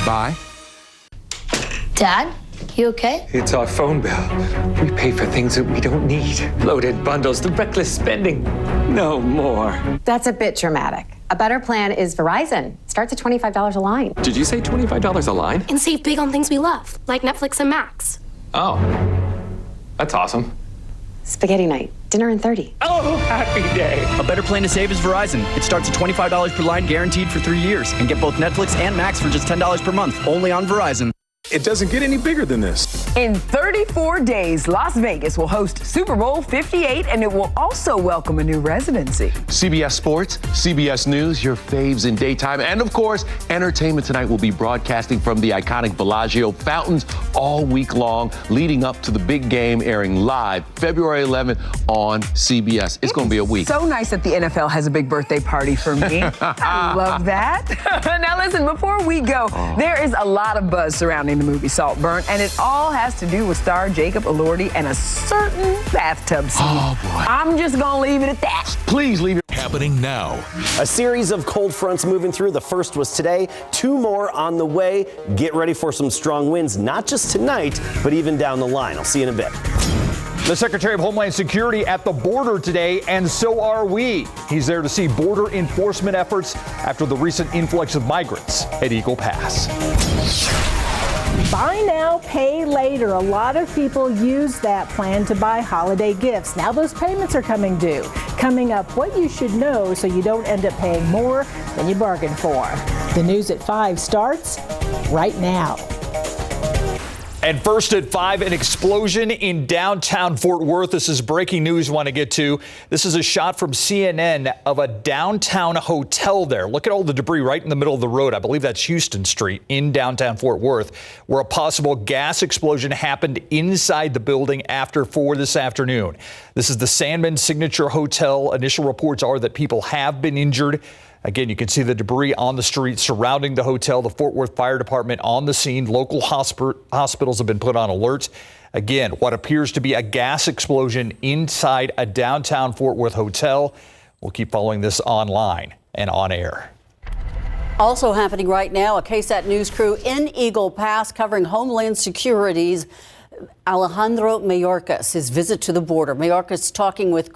bye. Dad, you okay? It's our phone bill. We pay for things that we don't need. Loaded bundles, the reckless spending. No more. That's a bit dramatic. A better plan is Verizon. Starts at $25 a line. Did you say $25 a line? And save big on things we love, like Netflix and Max. Oh, that's awesome. Spaghetti night. Dinner in 30. Oh, happy day. A better plan to save is Verizon. It starts at $25 per line, guaranteed for 3 years. And get both Netflix and Max for just $10 per month, only on Verizon. It doesn't get any bigger than this. In 34 days, Las Vegas will host Super Bowl 58, and it will also welcome a new residency. CBS Sports, CBS News, your faves in daytime. And of course, Entertainment Tonight will be broadcasting from the iconic Bellagio fountains all week long, leading up to the big game airing live February 11th on CBS. It's going to be a week. So nice that the NFL has a big birthday party for me. I love that. Now listen, before we go, there is a lot of buzz surrounding the movie Saltburn, and it all has to do with star Jacob Elordi and a certain bathtub scene. Oh, boy. I'm just gonna leave it at that. Please leave it. Happening now. A series of cold fronts moving through. The first was today. 2 more on the way. Get ready for some strong winds, not just tonight, but even down the line. I'll see you in a bit. The Secretary of Homeland Security at the border today, and so are we. He's there to see border enforcement efforts after the recent influx of migrants at Eagle Pass. Buy now, pay later. A lot of people use that plan to buy holiday gifts. Now those payments are coming due. Coming up, what you should know so you don't end up paying more than you bargained for. The News at 5 starts right now. And first at 5, an explosion in downtown Fort Worth. This is breaking news I want to get to. This is a shot from CNN of a downtown hotel there. Look at all the debris right in the middle of the road. I believe that's Houston Street in downtown Fort Worth, where a possible gas explosion happened inside the building after 4 this afternoon. This is the Sandman Signature Hotel. Initial reports are that people have been injured. Again, you can see the debris on the street surrounding the hotel. The Fort Worth Fire Department on the scene. Local hospitals have been put on alert. Again, what appears to be a gas explosion inside a downtown Fort Worth hotel. We'll keep following this online and on air. Also happening right now, a KSAT news crew in Eagle Pass covering Homeland Security's Alejandro Mayorkas, his visit to the border. Mayorkas talking with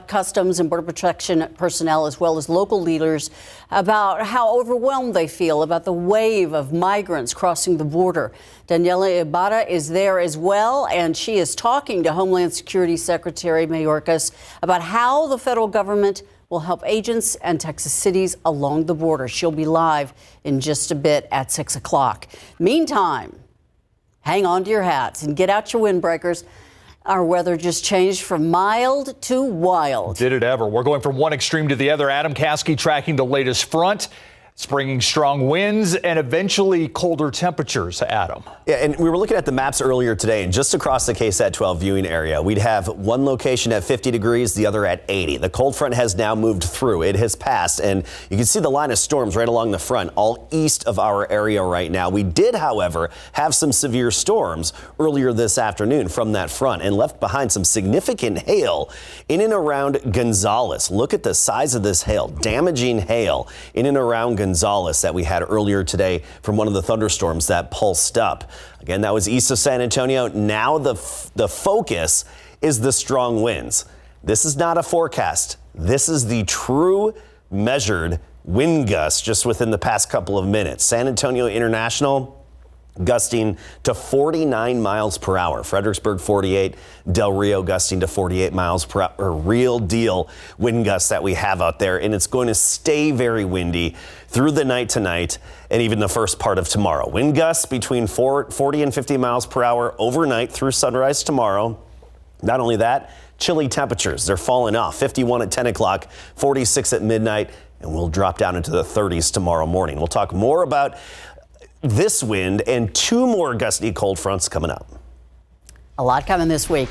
Customs and Border Protection personnel as well as local leaders about how overwhelmed they feel about the wave of migrants crossing the border. Daniela Ibarra is there as well, and she is talking to Homeland Security Secretary Mayorkas about how the federal government will help agents and Texas cities along the border. She'll be live in just a bit at 6 o'clock. Meantime, hang on to your hats and get out your windbreakers. Our weather just changed from mild to wild. Did it ever? We're going from one extreme to the other. Adam Caskey tracking the latest front. It's bringing strong winds and eventually colder temperatures, Adam. Yeah, and we were looking at the maps earlier today, and just across the KSAT 12 viewing area, we'd have one location at 50 degrees, the other at 80. The cold front has now moved through. It has passed, and you can see the line of storms right along the front, all east of our area right now. We did, however, have some severe storms earlier this afternoon from that front and left behind some significant hail in and around Gonzales. Look at the size of this hail, damaging hail in and around Gonzales that we had earlier today from one of the thunderstorms that pulsed up. Again, that was east of San Antonio. Now the focus is the strong winds. This is not a forecast. This is the true measured wind gusts just within the past couple of minutes. San Antonio International gusting to 49 miles per hour. Fredericksburg 48, Del Rio gusting to 48 miles per hour. Real deal wind gusts that we have out there, and it's going to stay very windy through the night tonight and even the first part of tomorrow. Wind gusts between 40 and 50 miles per hour overnight through sunrise tomorrow. Not only that, chilly temperatures. They're falling off. 51 at 10 o'clock, 46 at midnight, and we'll drop down into the 30s tomorrow morning. We'll talk more about this wind and 2 more gusty cold fronts coming up. A lot coming this week.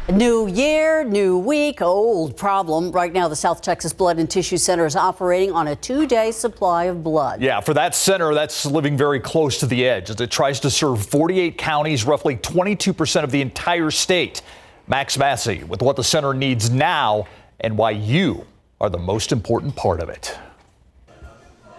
New year, new week, old problem. Right now, the South Texas Blood and Tissue Center is operating on a 2-day supply of blood. Yeah, for that center, that's living very close to the edge as it tries to serve 48 counties, roughly 22% of the entire state. Max Massey with what the center needs now and why you are the most important part of it.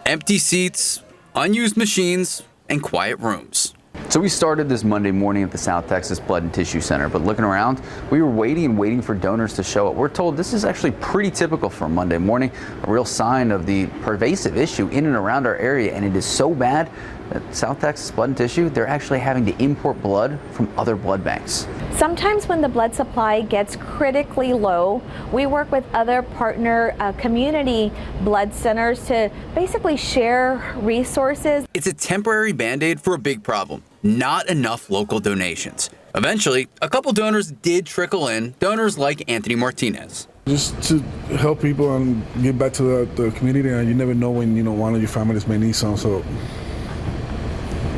Empty seats, unused machines, and quiet rooms. So we started this Monday morning at the South Texas Blood and Tissue Center, but looking around, we were waiting for donors to show up. We're told this is actually pretty typical for Monday morning, a real sign of the pervasive issue in and around our area, and it is so bad that South Texas Blood and Tissue, they're actually having to import blood from other blood banks. Sometimes when the blood supply gets critically low, we work with other partner community blood centers to basically share resources. It's a temporary Band-Aid for a big problem. Not enough local donations. Eventually, a couple donors did trickle in, donors like Anthony Martinez. Just to help people and give back to the community, and you never know when, one of your families may need some, so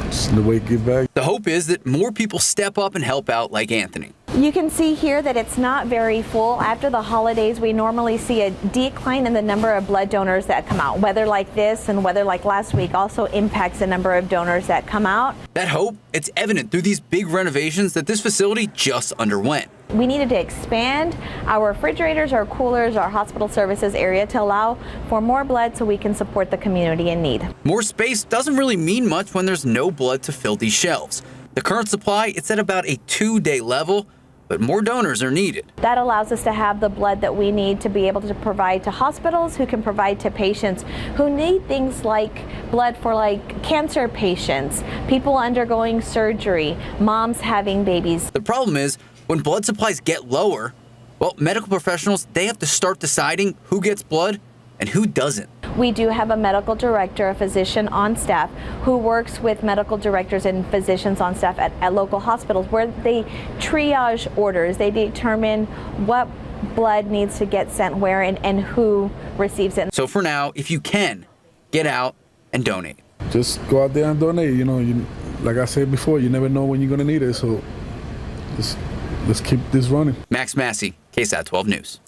it's the way to give back. The hope is that more people step up and help out like Anthony. You can see here that it's not very full. After the holidays, we normally see a decline in the number of blood donors that come out. Weather like this and weather like last week also impacts the number of donors that come out. That hope, it's evident through these big renovations that this facility just underwent. We needed to expand our refrigerators, our coolers, our hospital services area to allow for more blood so we can support the community in need. More space doesn't really mean much when there's no blood to fill these shelves. The current supply, it's at about a 2-day level, but more donors are needed. That allows us to have the blood that we need to be able to provide to hospitals, who can provide to patients who need things like blood for cancer patients, people undergoing surgery, moms having babies. The problem is when blood supplies get lower, well, medical professionals, they have to start deciding who gets blood and who doesn't. We do have a medical director, a physician on staff, who works with medical directors and physicians on staff at local hospitals where they triage orders. They determine what blood needs to get sent where and who receives it. So for now, if you can, get out and donate. Just go out there and donate. Like I said before, you never know when you're going to need it, so let's keep this running. Max Massey, KSAT 12 News.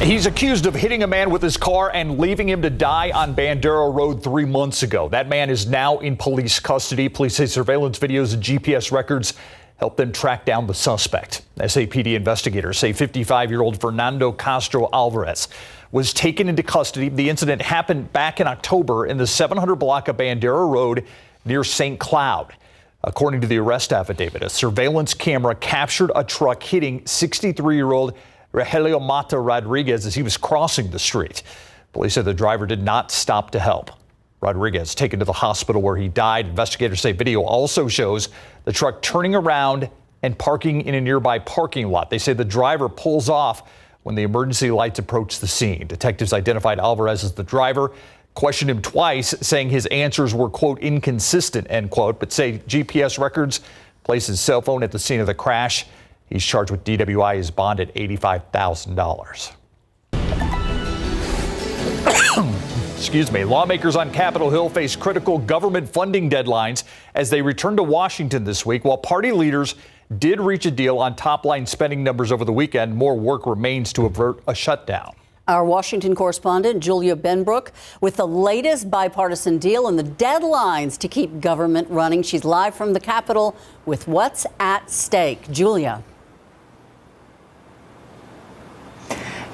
He's accused of hitting a man with his car and leaving him to die on Bandera Road 3 months ago. That man is now in police custody. Police say surveillance videos and GPS records helped them track down the suspect. SAPD investigators say 55-year-old Fernando Castro Alvarez was taken into custody. The incident happened back in October in the 700 block of Bandera Road near St. Cloud. According to the arrest affidavit, a surveillance camera captured a truck hitting 63-year-old Rogelio Mata Rodriguez as he was crossing the street. Police said the driver did not stop to help. Rodriguez taken to the hospital where he died. Investigators say video also shows the truck turning around and parking in a nearby parking lot. They say the driver pulls off when the emergency lights approach the scene. Detectives identified Alvarez as the driver, questioned him twice, saying his answers were, quote, inconsistent, end quote, but say GPS records place his cell phone at the scene of the crash. He's charged with DWI. His bond at $85,000. Excuse me. Lawmakers on Capitol Hill face critical government funding deadlines as they return to Washington this week. While party leaders did reach a deal on top-line spending numbers over the weekend, more work remains to avert a shutdown. Our Washington correspondent, Julia Benbrook, with the latest bipartisan deal and the deadlines to keep government running. She's live from the Capitol with what's at stake. Julia.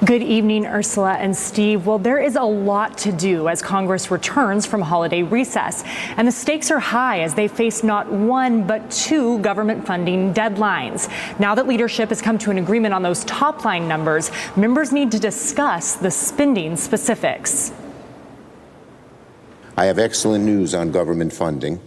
Good evening, Ursula and Steve. Well, there is a lot to do as Congress returns from holiday recess, and the stakes are high as they face not one but two government funding deadlines. Now that leadership has come to an agreement on those top line numbers, members need to discuss the spending specifics. I have excellent news on government funding.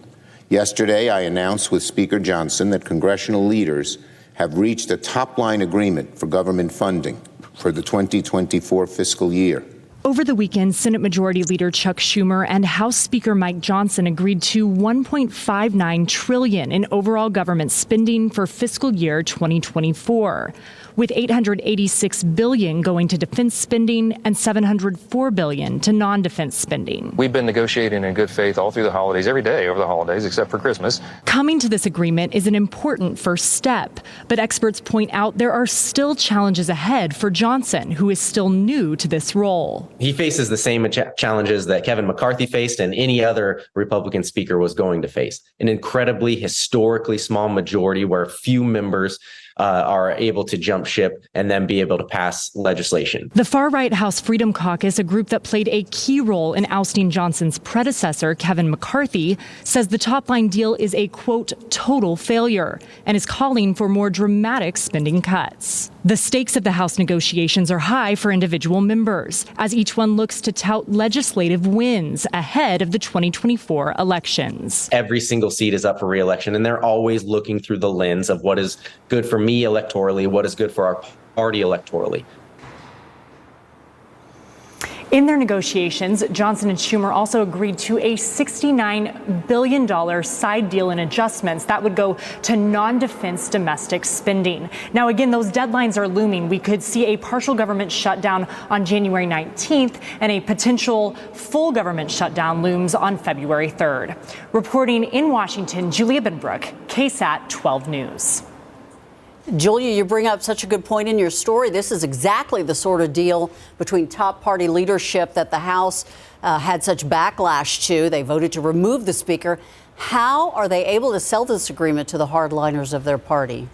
Yesterday, I announced with Speaker Johnson that congressional leaders have reached a top line agreement for government funding for the 2024 fiscal year. Over the weekend, Senate Majority Leader Chuck Schumer and House Speaker Mike Johnson agreed to $1.59 trillion in overall government spending for fiscal year 2024, with $886 billion going to defense spending and $704 billion to non-defense spending. We've been negotiating in good faith all through the holidays, every day over the holidays, except for Christmas. Coming to this agreement is an important first step, but experts point out there are still challenges ahead for Johnson, who is still new to this role. He faces the same challenges that Kevin McCarthy faced and any other Republican speaker was going to face. An incredibly historically small majority where few members are able to jump ship and then be able to pass legislation. The far-right House Freedom Caucus, a group that played a key role in ousting Johnson's predecessor, Kevin McCarthy, says the top-line deal is a, quote, total failure and is calling for more dramatic spending cuts. The stakes of the House negotiations are high for individual members, as each one looks to tout legislative wins ahead of the 2024 elections. Every single seat is up for re-election, and they're always looking through the lens of what is good for me electorally, what is good for our party electorally. In their negotiations, Johnson and Schumer also agreed to a $69 billion side deal in adjustments that would go to non-defense domestic spending. Now, again, those deadlines are looming. We could see a partial government shutdown on January 19th, and a potential full government shutdown looms on February 3rd. Reporting in Washington, Julia Benbrook, KSAT 12 News. Julia, you bring up such a good point in your story. This is exactly the sort of deal between top party leadership that the House had such backlash to. They voted to remove the speaker. How are they able to sell this agreement to the hardliners of their party?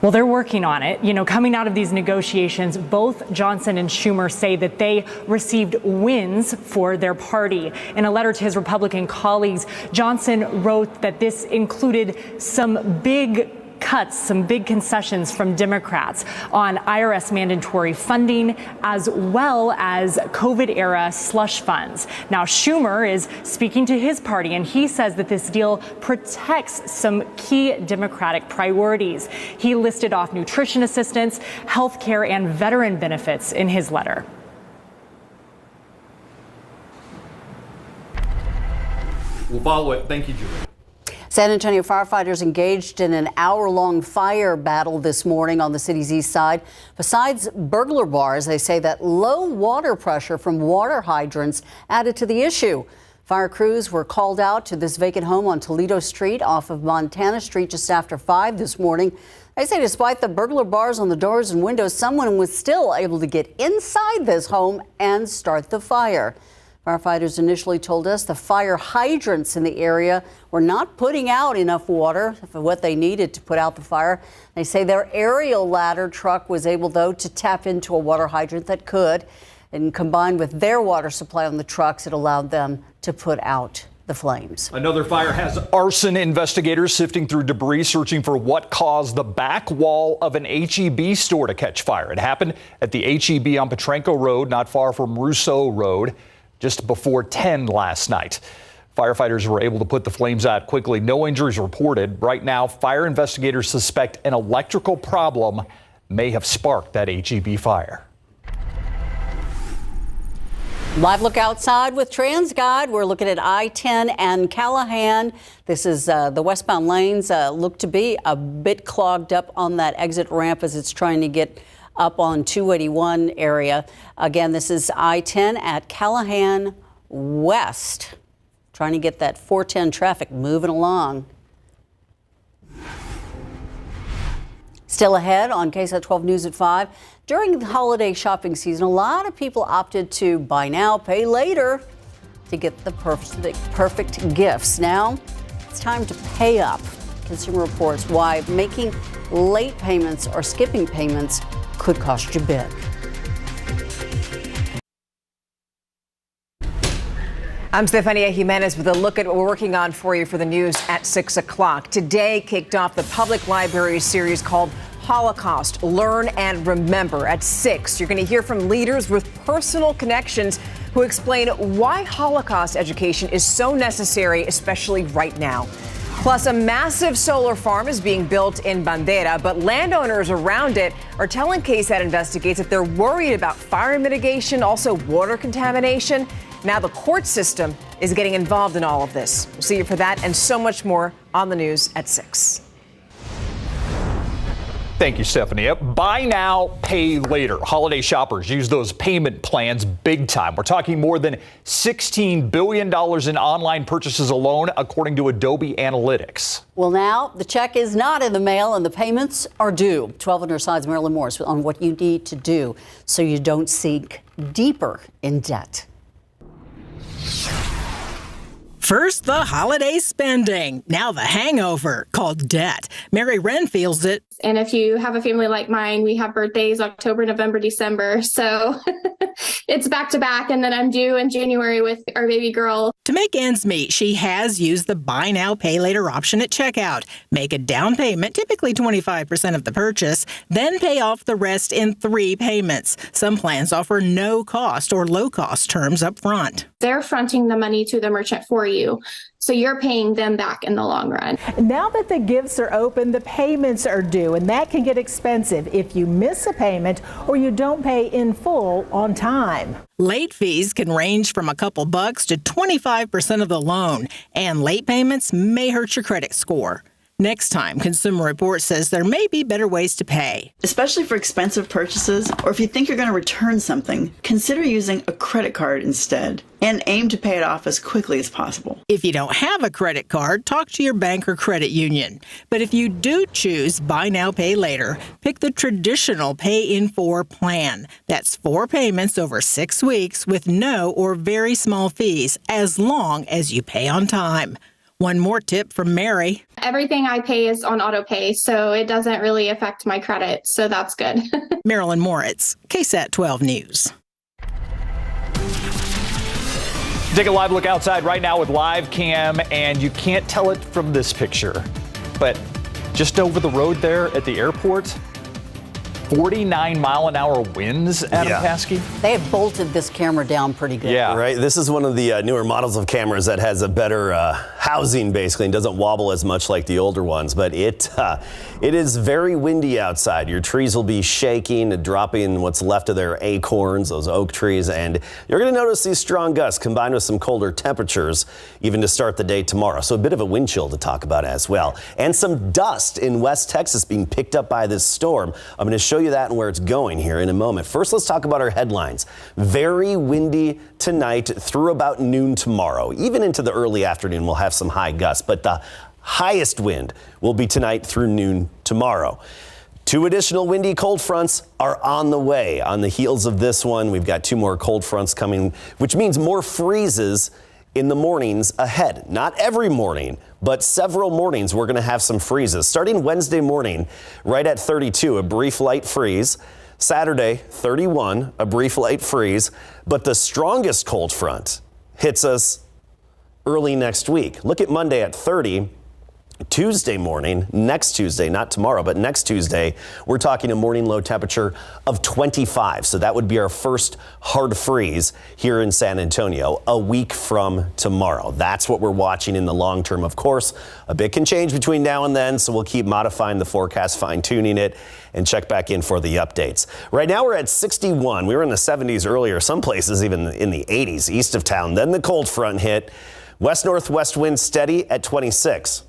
Well, they're working on it. You know, coming out of these negotiations, both Johnson and Schumer say that they received wins for their party. In a letter to his Republican colleagues, Johnson wrote that this included some big cuts, some big concessions from Democrats on IRS mandatory funding, as well as COVID-era slush funds. Now, Schumer is speaking to his party, and he says that this deal protects some key Democratic priorities. He listed off nutrition assistance, health care, and veteran benefits in his letter. We'll follow it. Thank you, Julie. San Antonio firefighters engaged in an hour-long fire battle this morning on the city's east side. Besides burglar bars, they say that low water pressure from water hydrants added to the issue. Fire crews were called out to this vacant home on Toledo Street off of Montana Street just after 5 this morning. They say despite the burglar bars on the doors and windows, someone was still able to get inside this home and start the fire. Firefighters initially told us the fire hydrants in the area were not putting out enough water for what they needed to put out the fire. They say their aerial ladder truck was able, though, to tap into a water hydrant that could. And combined with their water supply on the trucks, it allowed them to put out the flames. Another fire has arson investigators sifting through debris, searching for what caused the back wall of an H-E-B store to catch fire. It happened at the H-E-B on Petrenko Road, not far from Rousseau Road, just before 10 last night. Firefighters were able to put the flames out quickly. No injuries reported. Right now, fire investigators suspect an electrical problem may have sparked that H-E-B fire. Live look outside with TransGuide. We're looking at I-10 and Callahan. This is the westbound lanes look to be a bit clogged up on that exit ramp as it's trying to get up on 281 area. Again, this is I-10 at Callahan West. Trying to get that 410 traffic moving along. Still ahead on KSAT 12 News at 5. During the holiday shopping season, a lot of people opted to buy now, pay later to get the perfect gifts. Now, it's time to pay up. Consumer Reports why making late payments or skipping payments could cost you big. I'm Stefania Jimenez with a look at what we're working on for you for the news at 6 o'clock. Today kicked off the Public Library series called Holocaust, Learn and Remember. At 6, you're going to hear from leaders with personal connections who explain why Holocaust education is so necessary, especially right now. Plus, a massive solar farm is being built in Bandera, but landowners around it are telling KSAT Investigates that they're worried about fire mitigation, also water contamination. Now the court system is getting involved in all of this. We'll see you for that and so much more on the news at 6. Thank you, Stephanie. Buy now, pay later. Holiday shoppers use those payment plans big time. We're talking more than $16 billion in online purchases alone, according to Adobe Analytics. Well, now the check is not in the mail and the payments are due. 12 on your side's Marilyn Morris on what you need to do so you don't sink deeper in debt. First, the holiday spending. Now the hangover, called debt. Mary Wren feels it. And if you have a family like mine, we have birthdays October, November, December. So it's back to back. And then I'm due in January with our baby girl. To make ends meet, she has used the buy now, pay later option at checkout. Make a down payment, typically 25% of the purchase, then pay off the rest in 3 payments. Some plans offer no cost or low cost terms up front. They're fronting the money to the merchant for you. So you're paying them back in the long run. Now that the gifts are open, the payments are due, and that can get expensive if you miss a payment or you don't pay in full on time. Late fees can range from a couple bucks to 25% of the loan, and late payments may hurt your credit score. Next time, Consumer Reports says there may be better ways to pay. Especially for expensive purchases, or if you think you're going to return something, consider using a credit card instead and aim to pay it off as quickly as possible. If you don't have a credit card, talk to your bank or credit union. But if you do choose Buy Now, Pay Later, pick the traditional Pay in 4 plan. That's 4 payments over 6 weeks with no or very small fees as long as you pay on time. One more tip from Mary. Everything I pay is on auto pay, so it doesn't really affect my credit. So that's good. Marilyn Moritz, KSAT 12 News. Take a live look outside right now with live cam, and you can't tell it from this picture, but just over the road there at the airport, 49-mile-an-hour winds, Adam Paskey. They have bolted this camera down pretty good. Yeah, right. This is one of the newer models of cameras that has a better housing, basically, and doesn't wobble as much like the older ones. But it is very windy outside. Your trees will be shaking and dropping what's left of their acorns, those oak trees, and you're going to notice these strong gusts combined with some colder temperatures, even to start the day tomorrow. So a bit of a wind chill to talk about as well, and some dust in West Texas being picked up by this storm. I'm going to show you that and where it's going here in a moment. First, let's talk about our headlines. Very windy tonight through about noon tomorrow. Even into the early afternoon, we'll have some high gusts, but the highest wind will be tonight through noon tomorrow. 2 additional windy cold fronts are on the way. On the heels of this one, we've got 2 more cold fronts coming, which means more freezes in the mornings ahead. Not every morning, but several mornings we're going to have some freezes. Starting Wednesday morning, right at 32, a brief light freeze. Saturday, 31, a brief light freeze. But the strongest cold front hits us early next week. Look at Monday at 30. Tuesday morning, next Tuesday, not tomorrow, but next Tuesday, we're talking a morning low temperature of 25. So that would be our first hard freeze here in San Antonio a week from tomorrow. That's what we're watching in the long term. Of course, a bit can change between now and then, so we'll keep modifying the forecast, fine-tuning it, and check back in for the updates. Right now we're at 61. We were in the 70s earlier, some places even in the 80s east of town. Then the cold front hit. West-northwest wind steady at 26.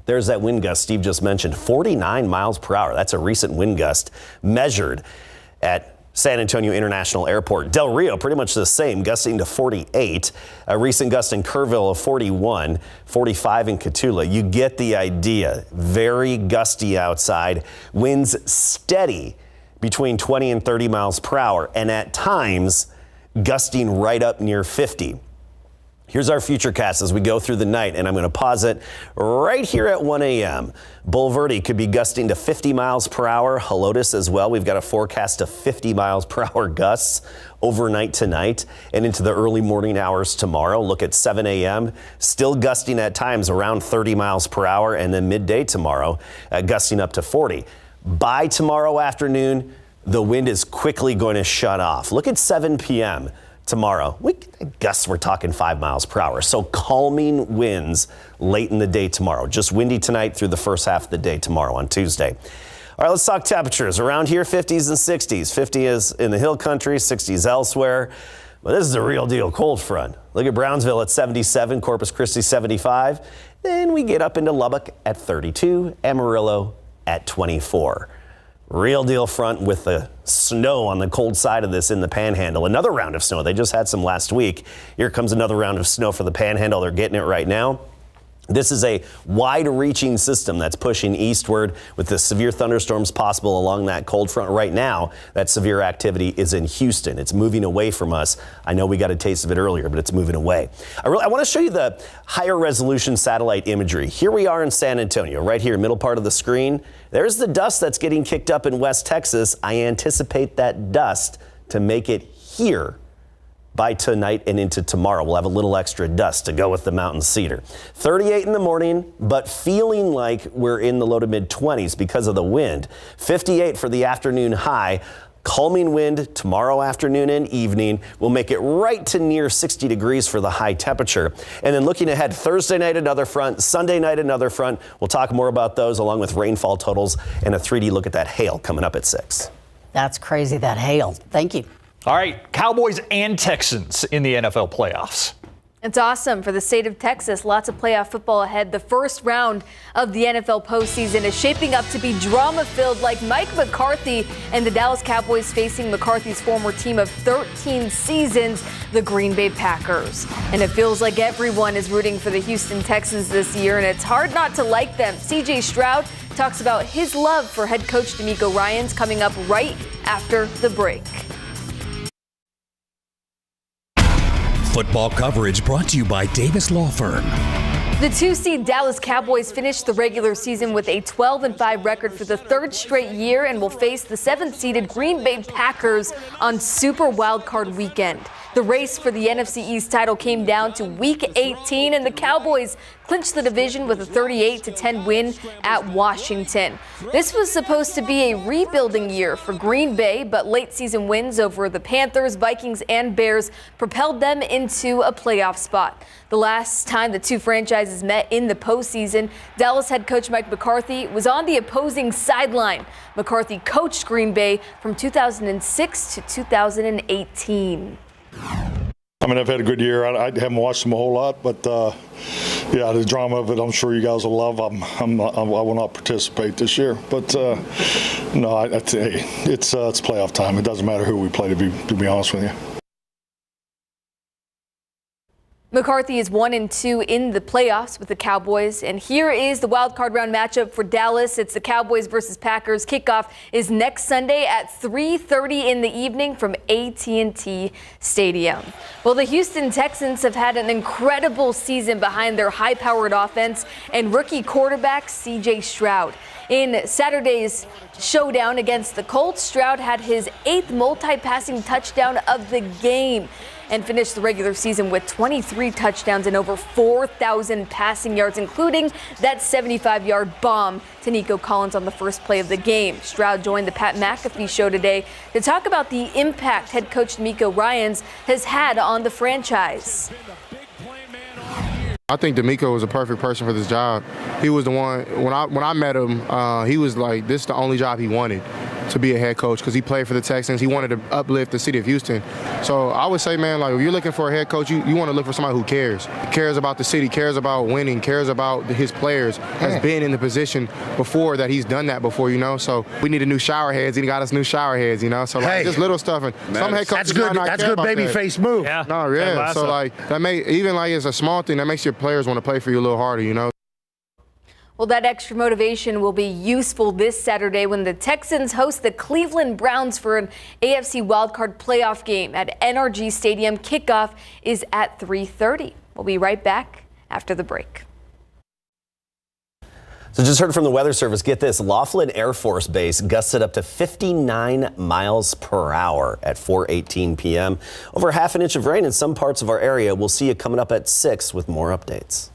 There's that wind gust Steve just mentioned, 49 miles per hour. That's a recent wind gust measured at San Antonio International Airport. Del Rio, pretty much the same, gusting to 48. A recent gust in Kerrville of 41, 45 in Cotulla. You get the idea. Very gusty outside. Winds steady between 20 and 30 miles per hour, and at times gusting right up near 50. Here's our futurecast as we go through the night, and I'm going to pause it right here at 1 a.m. Bulverde could be gusting to 50 miles per hour. Helotes as well. We've got a forecast of 50 miles per hour gusts overnight tonight and into the early morning hours tomorrow. Look at 7 a.m. Still gusting at times around 30 miles per hour, and then midday tomorrow gusting up to 40. By tomorrow afternoon, the wind is quickly going to shut off. Look at 7 p.m. tomorrow. Gusts, we're talking 5 miles per hour. So calming winds late in the day tomorrow. Just windy tonight through the first half of the day tomorrow on Tuesday. All right, let's talk temperatures. Around here, 50s and 60s. 50 is in the hill country, 60s elsewhere. But this is a real deal cold front. Look at Brownsville at 77, Corpus Christi 75. Then we get up into Lubbock at 32, Amarillo at 24. Real deal front with the snow on the cold side of this in the Panhandle. Another round of snow. They just had some last week. Here comes another round of snow for the Panhandle. They're getting it right now. This is a wide-reaching system that's pushing eastward with the severe thunderstorms possible along that cold front. Right now, that severe activity is in Houston. It's moving away from us. I know we got a taste of it earlier, but it's moving away. I want to show you the higher resolution satellite imagery. Here we are in San Antonio, right here, middle part of the screen. There's the dust that's getting kicked up in West Texas. I anticipate that dust to make it here by tonight and into tomorrow. We'll have a little extra dust to go with the mountain cedar. 38 in the morning, but feeling like we're in the low to mid 20s because of the wind. 58 for the afternoon high. Calming wind tomorrow afternoon and evening will make it right to near 60 degrees for the high temperature. And then looking ahead, Thursday night, another front, Sunday night, another front. We'll talk more about those along with rainfall totals and a 3D look at that hail coming up at 6. That's crazy, that hail. Thank you. All right, Cowboys and Texans in the NFL playoffs. It's awesome for the state of Texas. Lots of playoff football ahead. The first round of the NFL postseason is shaping up to be drama-filled, like Mike McCarthy and the Dallas Cowboys facing McCarthy's former team of 13 seasons, the Green Bay Packers. And it feels like everyone is rooting for the Houston Texans this year, and it's hard not to like them. C.J. Stroud talks about his love for head coach DeMeco Ryans coming up right after the break. Football coverage brought to you by Davis Law Firm. The 2-seed Dallas Cowboys finished the regular season with a 12-5 record for the third straight year and will face the 7th-seeded Green Bay Packers on Super Wildcard Weekend. The race for the NFC East title came down to Week 18, and the Cowboys clinched the division with a 38-10 win at Washington. This was supposed to be a rebuilding year for Green Bay, but late-season wins over the Panthers, Vikings, and Bears propelled them into a playoff spot. The last time the two franchises met in the postseason, Dallas head coach Mike McCarthy was on the opposing sideline. McCarthy coached Green Bay from 2006 to 2018. I mean, I've had a good year. I haven't watched them a whole lot, but yeah, the drama of it, I'm sure you guys will love. I will not participate this year, but no, it's playoff time. It doesn't matter who we play, to be honest with you. McCarthy is 1-2 in the playoffs with the Cowboys, and here is the wild card round matchup for Dallas. It's the Cowboys versus Packers. Kickoff is next Sunday at 3:30 in the evening from AT&T Stadium. Well, the Houston Texans have had an incredible season behind their high-powered offense and rookie quarterback C.J. Stroud. In Saturday's showdown against the Colts, Stroud had his 8th multi-passing touchdown of the game and finished the regular season with 23 touchdowns and over 4,000 passing yards, including that 75-yard bomb to Nico Collins on the first play of the game. Stroud joined the Pat McAfee show today to talk about the impact head coach DeMeco Ryans has had on the franchise. I think DeMeco was a perfect person for this job. He was the one, when I met him, he was like, this is the only job he wanted, to be a head coach, because he played for the Texans. He wanted to uplift the city of Houston. So I would say, man, like, if you're looking for a head coach, you want to look for somebody who cares about the city, cares about winning, cares about his players, has been in the position before that he's done that before, you know. So we need a new shower heads. He got us new shower heads, you know. So like, just little stuff. And some head coaches might not care about baby that. face move. Yeah. No, yeah. So like that even like it's a small thing that makes your players want to play for you a little harder, you know. Well, that extra motivation will be useful this Saturday when the Texans host the Cleveland Browns for an AFC wildcard playoff game at NRG Stadium. Kickoff is at 3:30. We'll be right back after the break. So just heard from the Weather Service. Get this, Laughlin Air Force Base gusted up to 59 miles per hour at 4:18 p.m. Over half an inch of rain in some parts of our area. We'll see you coming up at 6 with more updates.